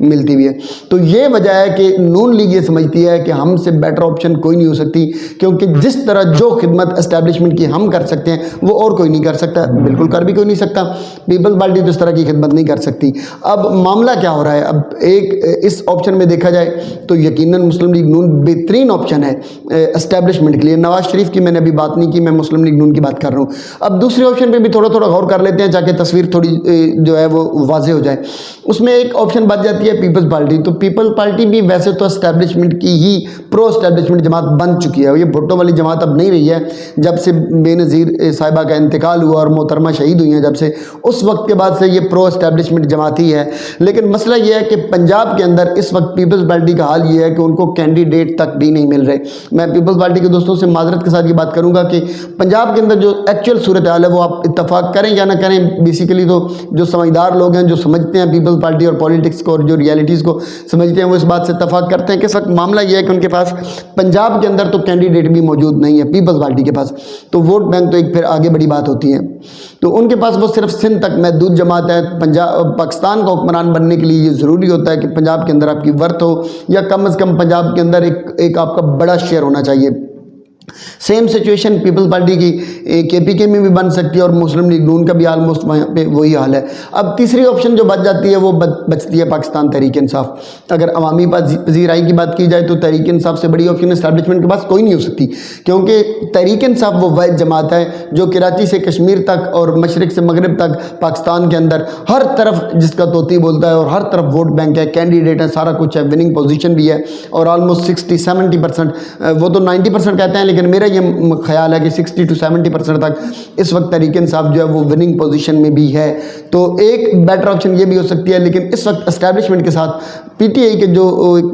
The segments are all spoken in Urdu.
ملتی بھی ہے. تو یہ وجہ ہے کہ نون لیگ یہ سمجھتی ہے کہ ہم سے بیٹر آپشن کوئی نہیں ہو سکتی, کیونکہ جس طرح جو خدمت اسٹیبلشمنٹ کی ہم کر سکتے ہیں وہ اور کوئی نہیں کر سکتا, بالکل کر بھی کوئی نہیں سکتا. پیپلز پارٹی تو اس طرح کی خدمت نہیں کر سکتی. اب معاملہ کیا ہو رہا ہے, اب ایک اس آپشن میں دیکھا جائے تو یقیناً مسلم لیگ نون بہترین آپشن ہے اسٹیبلشمنٹ کے لیے. نواز شریف کی میں نے ابھی بات نہیں کی, میں مسلم لیگ نون کی بات کر رہا ہوں. اب دوسرے آپشن پہ بھی تھوڑا تھوڑا غور کر لیتے ہیں تاکہ تصویر تھوڑی جو ہے وہ واضح ہو جائے. اس میں ایک آپشن بچ جاتی ہے پیپلز پارٹی. تو پیپلز پارٹی بھی ویسے تو اسٹیبلشمنٹ کی ہی پرو اسٹیبلشمنٹ جماعت بن چکی ہے, یہ بھٹو والی جماعت اب نہیں رہی ہے. جب سے بے نظیر صاحبہ کا انتقال ہوا اور محترمہ شہید ہوئی ہیں جب سے, اس وقت کے بعد سے یہ پرو اسٹیبلشمنٹ جماعت ہی ہے. لیکن مسئلہ یہ ہے کہ پنجاب کے اندر اس وقت پیپلز پارٹی کا حال یہ ہے کہ ان کو کینڈیڈیٹ تک بھی نہیں مل رہے. میں پیپلز پارٹی کے دوستوں سے معذرت کے ساتھ یہ بات کروں گا کہ پنجاب کے اندر جو ایکچوئل صورتحال ہے وہ آپ اتفاق کریں یا نہ کریں, بیسیکلی تو جو سمجھدار لوگ ہیں جو سمجھتے ہیں پیپلز پارٹی اور پولیٹکس کو اور جو ریالٹیز کو سمجھتے ہیں وہ اس بات سے اتفاق کرتے ہیں کہ اس وقت معاملہ یہ ہے کہ ان کے پاس پنجاب کے اندر تو کینڈیڈیٹ بھی موجود نہیں ہے پیپلز پارٹی کے پاس. تو ووٹ بینک تو ایک پھر آگے بڑی بات ہوتی ہے. تو ان کے پاس وہ صرف سندھ تک محدود جماعت ہے. پاکستان کا حکمران بننے کے لیے یہ ضروری ہوتا ہے کہ پنجاب کے اندر آپ کی ورت ہو, یا کم از کم پنجاب کے اندر ایک آپ کا بڑا شیئر ہونا چاہیے. سیم سچویشن پیپلز پارٹی کی کے پی کے میں بھی بن سکتی ہے اور مسلم لیگ نون کا بھی آلموسٹ وہاں پہ وہی حال ہے. اب تیسری آپشن جو بچ جاتی ہے وہ بچتی ہے پاکستان تحریک انصاف. اگر عوامی پذیرائی کی بات کی جائے تو تحریک انصاف سے بڑی آپشن اسٹیبلشمنٹ کے پاس کوئی نہیں ہو سکتی, کیونکہ تحریک انصاف وہ واحد جماعت ہے جو کراچی سے کشمیر تک اور مشرق سے مغرب تک پاکستان کے اندر ہر طرف جس کا طوطی بولتا ہے اور ہر طرف ووٹ بینک ہے, کینڈیڈیٹ ہے, سارا کچھ ہے, وننگ پوزیشن بھی ہے اور آلموسٹ 60-70%, وہ تو 90% کہتے ہیں لیکن میرا یہ خیال ہے کہ 60 to 70% تک اس وقت تحریک انصاف جو ہے وہ وننگ پوزیشن میں بھی ہے. تو ایک بیٹر آپشن یہ بھی ہو سکتی ہے, لیکن اس وقت اسٹیبلشمنٹ کے ساتھ پی ٹی آئی کے جو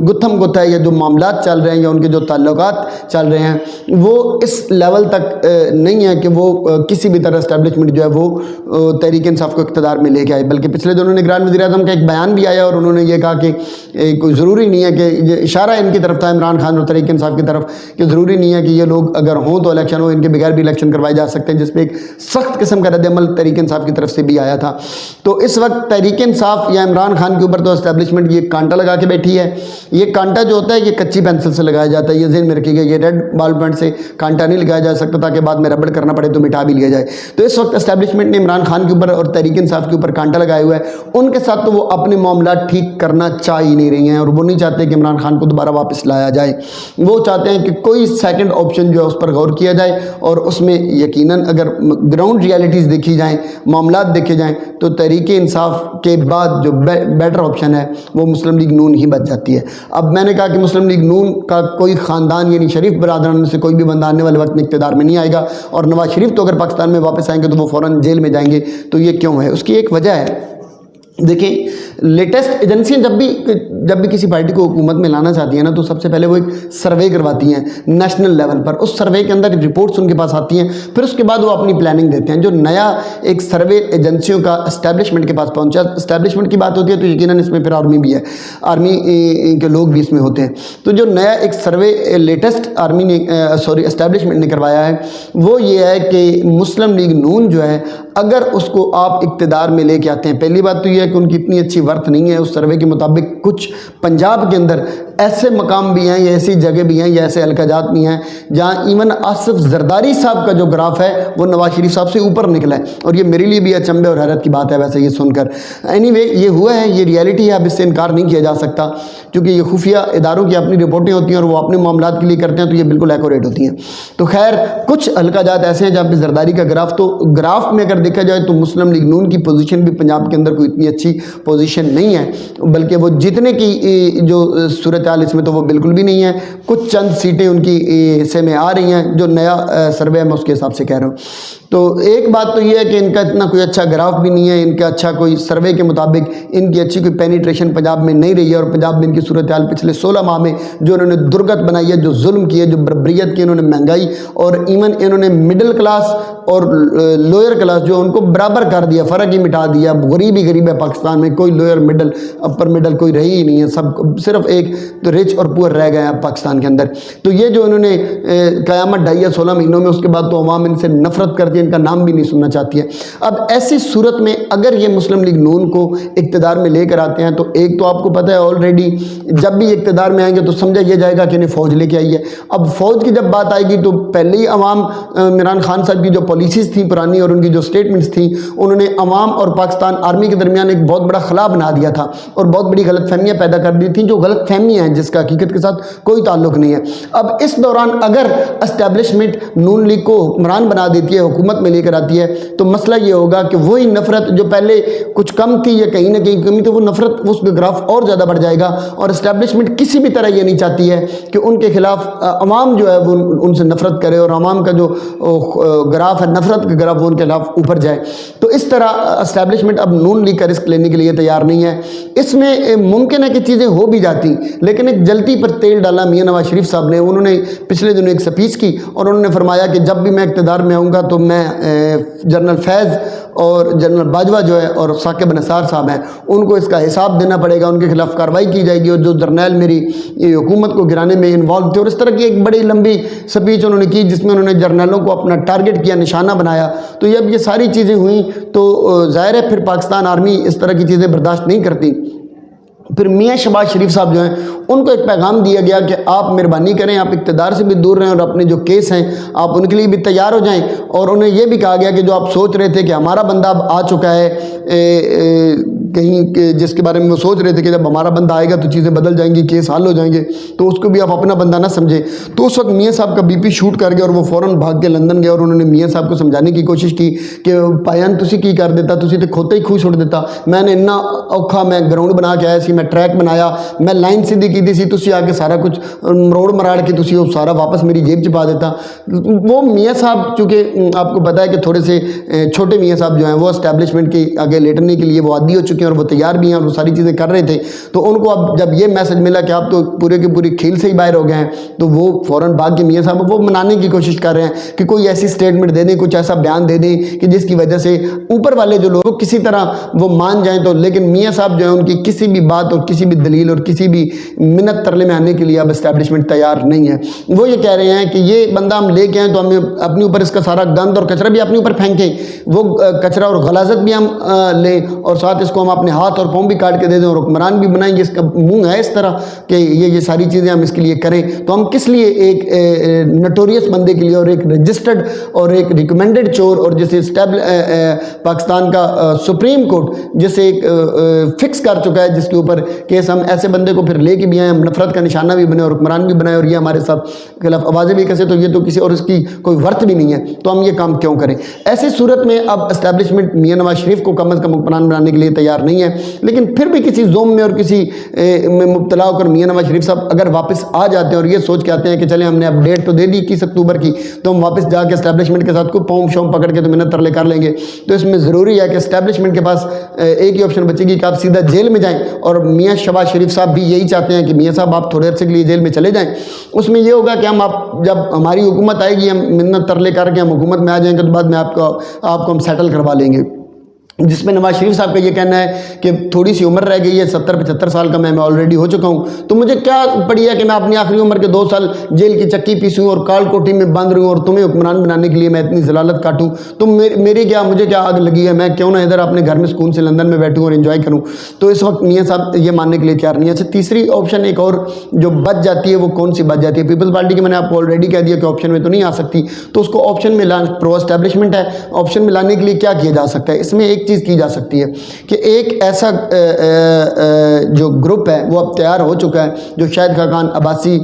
گتھم گتھ ہے یا جو معاملات چل رہے ہیں یا ان کے جو تعلقات چل رہے ہیں وہ اس لیول تک نہیں ہے کہ وہ کسی بھی طرح اسٹیبلشمنٹ جو ہے وہ تحریک انصاف کو اقتدار میں لے کے آئے. بلکہ پچھلے دنوں نگران وزیر اعظم کا ایک بیان بھی آیا اور انہوں نے یہ کہا کہ کوئی ضروری نہیں ہے کہ یہ اشارہ ان کی طرف تھا عمران خان اور تحریک انصاف کی طرف کہ ضروری نہیں ہے کہ یہ لوگ اگر ہوں تو الیکشن ہو, ان کے بغیر بھی الیکشن کروائے جا سکتے ہیں, جس پہ ایک سخت قسم کا رد عمل تحریک انصاف کی طرف سے بھی آیا تھا. تو اس وقت تحریک انصاف یا عمران خان کے اوپر تو اسٹیبلشمنٹ یہ کانٹا لگا کے بیٹھی ہے. یہ کانٹا جو ہوتا ہے یہ کچی پینسل سے لگایا جاتا ہے, یہ ذہن میں رکھیے گا, یہ ریڈ بال پوائنٹ سے کانٹا نہیں لگایا جا سکتا تاکہ بعد میں ربڑ کرنا پڑے تو مٹا بھی لیا جائے. تو اس وقت اسٹیبلشمنٹ نے عمران خان کے اوپر اور تحریک انصاف کے اوپر کانٹا لگایا ہوا ہے. ان کے ساتھ تو وہ اپنے معاملات ٹھیک کرنا چاہ ہی نہیں رہی ہیں اور وہ نہیں چاہتے کہ عمران خان کو دوبارہ واپس لایا جائے. وہ چاہتے ہیں کہ کوئی سیکنڈ آپشن جو ہے اس پر غور کیا جائے اور اس میں یقیناً اگر گراؤنڈ ریالٹیز دیکھی جائیں, معاملات دیکھے جائیں تو تحریک انصاف کے بعد جو بیٹر آپشن ہے وہ مسلم لیگ نون ہی بچ جاتی ہے. اب میں نے کہا کہ مسلم لیگ نون کا کوئی خاندان یعنی شریف برادران میں سے کوئی بھی بندہ آنے والے وقت میں اقتدار میں نہیں آئے گا, اور نواز شریف تو اگر پاکستان میں واپس آئیں گے تو وہ فوراً جیل میں جائیں گے. تو یہ کیوں ہے, اس کی ایک وجہ ہے. دیکھیں لیٹسٹ ایجنسیاں جب بھی کسی پارٹی کو حکومت میں لانا چاہتی ہیں نا تو سب سے پہلے وہ ایک سروے کرواتی ہیں نیشنل لیول پر. اس سروے کے اندر رپورٹس ان کے پاس آتی ہیں, پھر اس کے بعد وہ اپنی پلاننگ دیتے ہیں. جو نیا ایک سروے ایجنسیوں کا اسٹیبلشمنٹ کے پاس پہنچا, اسٹیبلشمنٹ کی بات ہوتی ہے تو یقیناً اس میں پھر آرمی بھی ہے, آرمی کے لوگ بھی اس میں ہوتے ہیں. تو جو نیا ایک سروے لیٹسٹ آرمی نے اسٹیبلشمنٹ نے کروایا ہے وہ یہ ہے کہ مسلم لیگ نون جو ہے اگر اس کو آپ اقتدار میں لے کے آتے ہیں, پہلی بات تو یہ ہے کہ ان کی اتنی اچھی ورت نہیں ہے. اس سروے کے مطابق کچھ پنجاب کے اندر ایسے مقام بھی ہیں یا ایسی جگہ بھی ہیں یا ایسے حلقہ جات بھی ہیں جہاں ایون آصف زرداری صاحب کا جو گراف ہے وہ نواز شریف صاحب سے اوپر نکلا ہے, اور یہ میرے لیے بھی اچنبے اور حیرت کی بات ہے ویسے یہ سن کر. اینی وے یہ ہوا ہے, یہ ریالٹی ہے, اب اس سے انکار نہیں کیا جا سکتا کیونکہ یہ خفیہ اداروں کی اپنی رپورٹیں ہوتی ہیں اور وہ اپنے معاملات کے لیے کرتے ہیں تو یہ بالکل ایکوریٹ ہوتی ہیں. تو خیر کچھ حلقہ جات ایسے ہیں جہاں پہ زرداری کا گراف, تو گراف میں اگر دیکھا جائے تو مسلم لیگ نون کی پوزیشن بھی پنجاب کے اندر کوئی اتنی اچھی پوزیشن نہیں ہے, بلکہ وہ جتنے کی جو صورتحال اس میں تو وہ بالکل بھی نہیں ہے. کچھ چند سیٹیں ان کی حصے میں آ رہی ہیں, جو نیا سروے ہے میں اس کے حساب سے کہہ رہا ہوں. تو ایک بات تو یہ ہے کہ ان کا اتنا کوئی اچھا گراف بھی نہیں ہے, ان کا اچھا کوئی سروے کے مطابق ان کی اچھی کوئی پینیٹریشن پنجاب میں نہیں رہی ہے, اور پنجاب میں ان کی صورتحال پچھلے 16 ماہ میں جو انہوں نے درگت بنائی ہے, جو ظلم کیے, جو بربریت کی انہوں نے, مہنگائی, اور ایون انہوں نے مڈل کلاس اور لوئر کلاس جو ان کو برابر کر دیا, فرق ہی مٹا دیا. غریب ہی غریب ہے پاکستان میں, کوئی لوئر مڈل اپر مڈل کوئی رہی ہی نہیں ہے, سب صرف ایک رچ اور پور رہ گئے ہیں پاکستان کے اندر. تو یہ جو انہوں نے قیامت ڈھائی ہے 16 مہینوں میں, اس کے بعد تو عوام ان سے نفرت کرتی ہے کہ ان کا نام بھی نہیں سننا چاہتی ہے۔ اب ایسی صورت میں اگر یہ مسلم لیگ نون کو اقتدار میں لے کر آتے ہیں تو ایک تو آپ کو پتہ ہے آلریڈی جب بھی اقتدار میں آئیں گے تو سمجھا یہ جائے گا کہ انہیں فوج لے کے آئی ہے۔ اب فوج کی جب بات آئے گی تو پہلے ہی عوام عمران خان صاحب کی جو پالیسیز تھیں پرانی اور ان کی جو سٹیٹمنٹس تھیں انہوں نے عوام اور پاکستان آرمی کے درمیان ایک بہت بڑا خلا بنا دیا تھا اور بہت بڑی غلط فہمیاں پیدا کر دی تھیں جو غلط فہمیاں ہیں جس کا حقیقت کے ساتھ کوئی تعلق نہیں ہے۔ اب اس دوران اگر اسٹیبلشمنٹ نون لیگ کو حکمران بنا دیتی ہے، حکومت میں لے کر آتی ہے، تو مسئلہ یہ ہوگا کہ وہی نفرت جو پہلے کچھ کم تھی یا کہیں نہ کہیں کمی تھی، وہ نفرت اس کا گراف اور زیادہ بڑھ جائے گا، اور اسٹیبلشمنٹ کسی بھی طرح یہ نہیں چاہتی ہے کہ ان کے خلاف عوام جو ہے وہ ان سے نفرت کرے اور عوام کا جو گراف ہے نفرت کا گراف وہ ان کے خلاف اوپر جائے۔ تو اس طرح اسٹیبلشمنٹ اب نون لیگ کا رسک لینے کے لیے تیار نہیں ہے۔ اس میں ممکن ہے کہ چیزیں ہو بھی جاتی، لیکن ایک جلتی پر تیل ڈالا میاں نواز شریف صاحب نے۔ انہوں نے پچھلے دنوں ایک سپیچ کی اور انہوں نے فرمایا کہ جب بھی میں اقتدار میں آؤں گا تو میں جنرل فیض اور جنرل باجوہ جو ہے اور ثاقب نثار صاحب ہیں ان کو اس کا حساب دینا پڑے گا، ان کے خلاف کارروائی کی جائے گی، اور جو جرنیل میری حکومت کو گرانے میں انوالو تھے، اور اس طرح کی ایک بڑی لمبی سپیچ انہوں نے کی جس میں انہوں نے جرنیلوں کو اپنا ٹارگٹ کیا، نشانہ بنایا۔ تو جب یہ ساری چیزیں ہوئیں تو ظاہر ہے پھر پاکستان آرمی اس طرح کی چیزیں برداشت نہیں کرتی۔ پھر میاں شہباز شریف صاحب جو ہیں ان کو ایک پیغام دیا گیا کہ آپ مہربانی کریں، آپ اقتدار سے بھی دور رہیں اور اپنے جو کیس ہیں آپ ان کے لیے بھی تیار ہو جائیں، اور انہیں یہ بھی کہا گیا کہ جو آپ سوچ رہے تھے کہ ہمارا بندہ اب آ چکا ہے کہیں جس کے بارے میں وہ سوچ رہے تھے کہ جب ہمارا بندہ آئے گا تو چیزیں بدل جائیں گی، کیس حل ہو جائیں گے، تو اس کو بھی آپ اپنا بندہ نہ سمجھیں۔ تو اس وقت میاں صاحب کا بی پی شوٹ کر گیا اور وہ فوراً بھاگ کے لندن گیا، اور انہوں نے میاں صاحب کو سمجھانے کی کوشش کی کہ پایان تسی کی کر دیتا، تسی تے کھوتے ہی خوش اڑ دیتا، میں نے اتنا اوکھا میں گراؤنڈ بنا کے آیا سی، میں ٹریک بنایا، میں لائن سیدھی کی تھی سی، تسی آ کے سارا کچھ مروڑ مراڑ کے تسی وہ سارا واپس میری جیب چ پا دیتا۔ وہ میاں صاحب چونکہ آپ کو پتہ ہے کہ تھوڑے سے چھوٹے میاں صاحب جو ہیں وہ اسٹیبلشمنٹ کے آگے لیٹنے کے لیے وہ عادی ہو چکے ہیں اور وہ تیار بھی ہیں اور وہ ساری چیزیں کر رہے تھے، تو ان کو اب جب یہ میسج ملا کہ آپ تو پورے کے پوری کھیل سے ہی باہر ہو گئے ہیں، تو وہ فوراً بھاگ کے میاں صاحب وہ منانے کی کوشش کر رہے ہیں کہ کوئی ایسی سٹیٹمنٹ دے دیں، کچھ ایسا بیان دے دیں کہ جس کی وجہ سے اوپر والے جو لوگ کسی طرح وہ مان جائیں۔ تو لیکن میاں صاحب جو ہیں ان کی کسی بھی بات اور کسی بھی دلیل اور کسی بھی منت ترلے میں آنے کے لیے اب اسٹیبلشمنٹ تیار نہیں ہے۔ وہ یہ کہہ رہے ہیں کہ یہ بندہ ہم لے کے آئیں تو ہمیں اپنے اوپر اس کا سارا گند اور کچرا بھی اپنے اوپر پھینکیں، وہ کچرا اور غلاظت بھی ہم لیں، اور ساتھ اس کو ہم اپنے ہاتھ اور پاؤں بھی کاٹ کے دے دیں اور حکمران بھی بنائیں گے۔ اس کا منہ ہے اس طرح کہ یہ ساری چیزیں ہم اس کے لیے کریں، تو ہم کس لیے ایک نوٹوریس بندے کے لیے اور ایک رجسٹرڈ اور ایک ریکمینڈڈ چور اور جسے پاکستان کا سپریم کورٹ جسے ایک فکس کر چکا ہے جس کے اوپر کیس، ہم ایسے بندے کو پھر لے کے بھی آئیں، ہم نفرت کا نشانہ بھی بنے اور حکمران بھی بنائے اور یہ ہمارے ساتھ خلاف آوازیں بھی کسے، تو یہ تو کسی اور اس کی کوئی ورت بھی نہیں ہے، تو ہم یہ کام کیوں کریں؟ ایسی صورت میں اب اسٹیبلشمنٹ میاں نواز شریف کو کم از کم حکمران بنانے کے لیے تیار نہیں ہے، لیکن پھر بھی کسی زوم میں اور کسی میں مبتلا ہو کر میاں نواز شریف صاحب اگر واپس آ جاتے ہیں اور یہ سوچ کے آتے ہیں کہ چلیں ہم نے اب ڈیٹ تو دے دی 21 اکتوبر کی، تو ہم واپس جا کے اسٹیبلشمنٹ کے ساتھ کوئی پاؤں شوم پکڑ کے تو منت ترلے کر لیں گے، تو اس میں ضروری ہے کہ اسٹیبلشمنٹ کے پاس ایک ہی آپشن بچے گی کہ آپ سیدھا جیل میں جائیں، اور میاں شہباز شریف صاحب بھی یہی چاہتے ہیں کہ میاں صاحب آپ تھوڑے عرصے کے لیے جیل میں چلے جائیں۔ اس میں یہ ہوگا کہ ہم آپ جب ہماری حکومت آئے گی، ہم منت ترلے کر کے ہم حکومت میں آ جائیں گے، تو بعد میں آپ کو ہم سیٹل کروا لیں گے، جس میں نواز شریف صاحب کا یہ کہنا ہے کہ تھوڑی سی عمر رہ گئی ہے، 70-75 سال کا میں آلریڈی ہو چکا ہوں، تو مجھے کیا پڑی ہے کہ میں اپنی آخری عمر کے 2 سال جیل کی چکی پیسوں اور کال کوٹھی میں بند رہوں اور تمہیں حکمران بنانے کے لیے میں اتنی ضلالت کاٹوں، تو میری کیا، مجھے کیا آگ لگی ہے، میں کیوں نہ ادھر اپنے گھر میں سکون سے لندن میں بیٹھوں اور انجوائے کروں؟ تو اس وقت میاں صاحب یہ ماننے کے لیے تیار نہیں ہے۔ اچھا، تیسری آپشن ایک اور جو بچ جاتی ہے، وہ کون سی بچ جاتی ہے؟ پیپلز پارٹی کی میں نے آپ کو آلریڈی کہہ دیا کہ آپشن میں تو نہیں آ سکتی، تو اس کو آپشن میں پرو اسٹیبلشمنٹ ہے، آپشن میں لانے کے لیے کیا کیا جا سکتا ہے؟ اس میں ایک چیز کی جا سکتی ہے کہ ایک ایسا جو گروپ ہے وہ اب تیار ہو چکا ہے، جو شاہد خاقان عباسی،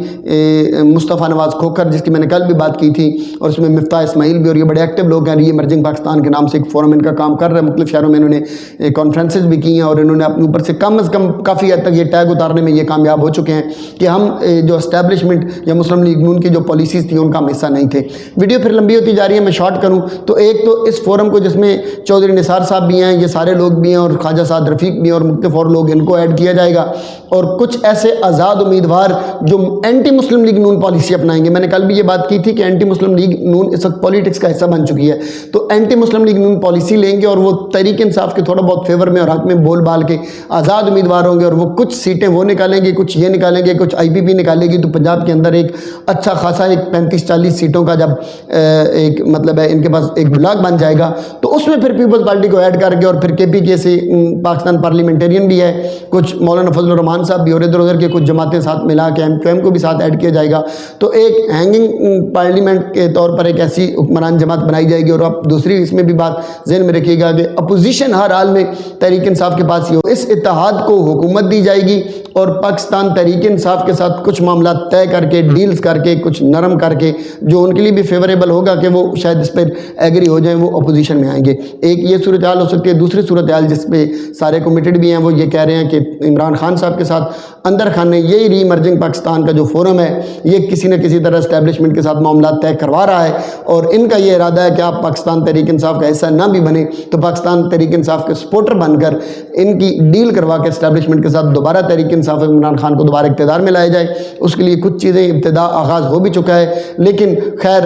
مصطفیٰ نواز کھوکھر جس کی میں نے کل بھی بات کی تھی، اور اس میں مفتاح اسماعیل بھی، اور یہ بڑے ایکٹیو لوگ ہیں، یہ ایمرجنگ پاکستان کے نام سے ایک فورم ان کا کام کر رہا ہے، مختلف شہروں میں انہوں نے کانفرنسز بھی کی ہیں، اور انہوں نے اپنے اوپر سے کم از کم کافی حد تک یہ ٹیگ اتارنے میں یہ کامیاب ہو چکے ہیں کہ ہم جو اسٹیبلشمنٹ یا مسلم لیگ نون کی جو پالیسیز تھیں ان کا ہم حصہ نہیں تھے۔ ویڈیو پھر لمبی ہوتی جا رہی ہے، میں شارٹ کروں تو ایک تو اس فورم کو جس میں چودھری نثار صاحب بھی بھی ہیں, یہ سارے لوگ بھی ہیں, اور خواجہ سعد رفیق بھی ہیں, اور مختلف اور لوگ, ان کو ایڈ کیا جائے گا. اور کچھ ایسے آزاد امیدوار جو اینٹی مسلم لیگ نون پالیسی اپنائیں گے. میں نے کل بھی یہ بات کی تھی کہ اینٹی مسلم لیگ نون اس وقت پولیٹکس کا حصہ بن چکی ہے, تو اینٹی مسلم لیگ نون پالیسی لیں گے, اور وہ تحریک انصاف کے تھوڑا بہت فیور میں اور حق میں بول بال کے آزاد امیدوار ہوں گے, اور وہ کچھ سیٹیں وہ نکالیں گے, کچھ یہ نکالیں گے, کچھ آئی پی پی نکالے گی. تو پنجاب کے اندر ایک اچھا خاصا ایک 35-40 سیٹوں کا جب ایک مطلب ہے ان کے پاس ایک بلاک بن جائے گا, تو اس میں پھر پیپلز پارٹی کو ایڈ کر کے, اور پھر کے پی کے سے پاکستان پارلیمنٹرین بھی ہے, کچھ مولانا فضل الرحمان صاحب بھی, اور ادھر ادھر کے کچھ جماعتیں ساتھ ملا کے ایم کیو ایم کو بھی ساتھ ایڈ کیا جائے گا. تو ایک ہینگنگ پارلیمنٹ کے طور پر ایک ایسی حکمران جماعت بنائی جائے گی. اور آپ دوسری اس میں بھی بات ذہن میں رکھیے گا کہ اپوزیشن ہر حال میں تحریک انصاف کے پاس ہی ہو. اس اتحاد کو حکومت دی جائے گی, اور پاکستان تحریک انصاف کے ساتھ کچھ معاملات طے کر کے, ڈیلز کر کے, کچھ نرم کر کے, جو ان کے لیے بھی فیوریبل ہوگا کہ وہ شاید اس پر ایگری ہو جائیں, وہ اپوزیشن میں آئیں گے. ایک یہ صورتحال ہو سکتی ہے. دوسری صورتحال جس پہ سارے کمیٹڈ بھی ہیں, وہ یہ کہہ رہے ہیں کہ عمران خان صاحب کے ساتھ اندر خانے یہی ری ایمرجنگ پاکستان کا جو فورم ہے, یہ کسی نہ کسی طرح اسٹیبلشمنٹ کے ساتھ معاملات طے کروا رہا ہے, اور ان کا یہ ارادہ ہے کہ آپ پاکستان تحریک انصاف کا حصہ نہ بھی بنے تو پاکستان تحریک انصاف کے سپورٹر بن کر ان کی ڈیل کروا کے اسٹیبلشمنٹ کے ساتھ دوبارہ تحریک انصاف عمران خان کو دوبارہ اقتدار میں لایا جائے. اس کے لیے کچھ چیزیں ابتدا آغاز ہو بھی چکا ہے, لیکن خیر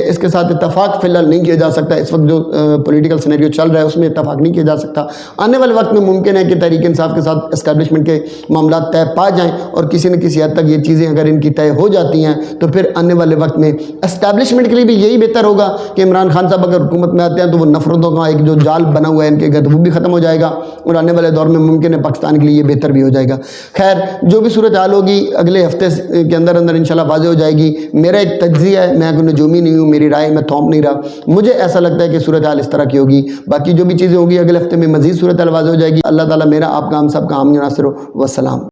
اس کے ساتھ اتفاق فی الحال نہیں کیا جا سکتا. اس وقت جو پولیٹیکل سینیریو چل رہا ہے اس میں اتفاق نہیں کیا جا سکتا. آنے والے وقت میں ممکن ہے کہ تحریک انصاف کے ساتھ اسٹیبلشمنٹ کے معاملات طے پا جائیں, اور کسی نہ کسی حد تک یہ چیزیں اگر ان کی طے ہو جاتی ہیں تو پھر آنے والے وقت میں اسٹیبلشمنٹ کے لیے بھی یہی بہتر ہوگا کہ عمران خان صاحب اگر حکومت میں آتے ہیں تو وہ نفرتوں کا ایک جو جال بنا ہوا ہے ان کے گھر وہ بھی ختم ہو جائے گا, اور آنے والے دور میں ممکن ہے پاکستان کے لیے یہ بہتر بھی ہو جائے گا. خیر جو بھی صورتحال ہوگی اگلے ہفتے کے اندر انشاءاللہ واضح ہو جائے گی. میرا ایک تجزیہ ہے, میں کوئی نجومی نہیں ہوں, میری رائے میں تھوپ نہیں رہا, مجھے ایسا لگتا ہے کہ صورتحال اس طرح کی ہوگی. باقی جو بھی چیزیں ہوگی اگلے ہفتے میں مزید صورتحال واضح ہو جائے گی. اللہ تعالیٰ میرا آپ کا ہم سب کا حامی و ناصر ہو. والسلام.